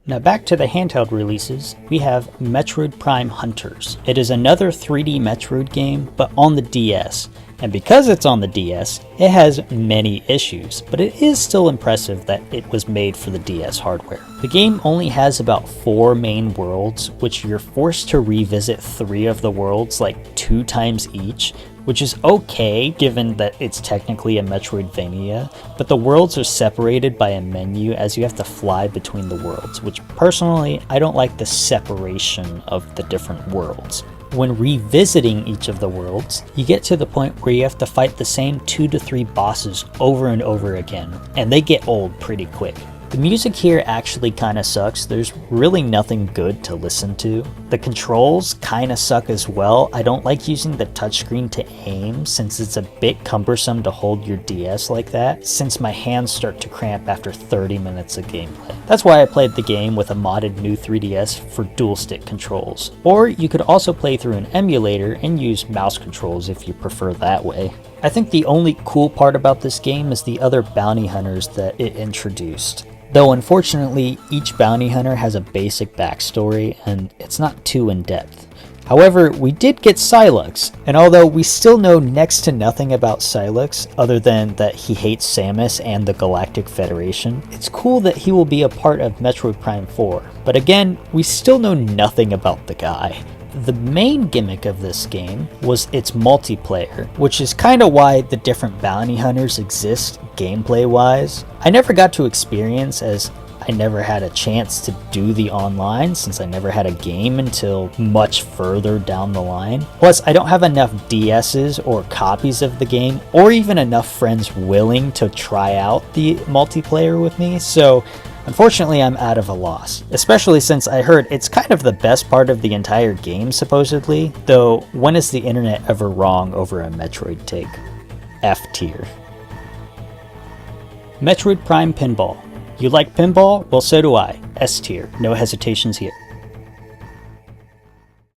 Now back to the handheld releases, we have Metroid Prime Hunters. It is another 3D Metroid game, but on the DS. And because it's on the DS, it has many issues, but it is still impressive that it was made for the DS hardware. The game only has about 4 main worlds, which you're forced to revisit 3 of the worlds like 2 times each, which is okay given that it's technically a Metroidvania, but the worlds are separated by a menu as you have to fly between the worlds, which personally I don't like the separation of the different worlds. When revisiting each of the worlds, you get to the point where you have to fight the same 2 to 3 bosses over and over again, and they get old pretty quick. The music here actually kinda sucks. There's really nothing good to listen to. The controls kinda suck as well. I don't like using the touchscreen to aim since it's a bit cumbersome to hold your DS like that, since my hands start to cramp after 30 minutes of gameplay. That's why I played the game with a modded new 3DS for dual stick controls. Or you could also play through an emulator and use mouse controls if you prefer that way. I think the only cool part about this game is the other bounty hunters that it introduced. Though unfortunately, each bounty hunter has a basic backstory and it's not too in-depth. However, we did get Sylux, and although we still know next to nothing about Sylux other than that he hates Samus and the Galactic Federation, it's cool that he will be a part of Metroid Prime 4. But again, we still know nothing about the guy. The main gimmick of this game was its multiplayer, which is kinda why the different bounty hunters exist gameplay wise. I never got to experience as I never had a chance to do the online since I never had a game until much further down the line. Plus, I don't have enough DS's or copies of the game or even enough friends willing to try out the multiplayer with me, so unfortunately, I'm out of a loss, especially since I heard it's kind of the best part of the entire game supposedly, though when is the internet ever wrong over a Metroid take? F tier. Metroid Prime Pinball. You like pinball? Well, so do I. S tier. No hesitations here.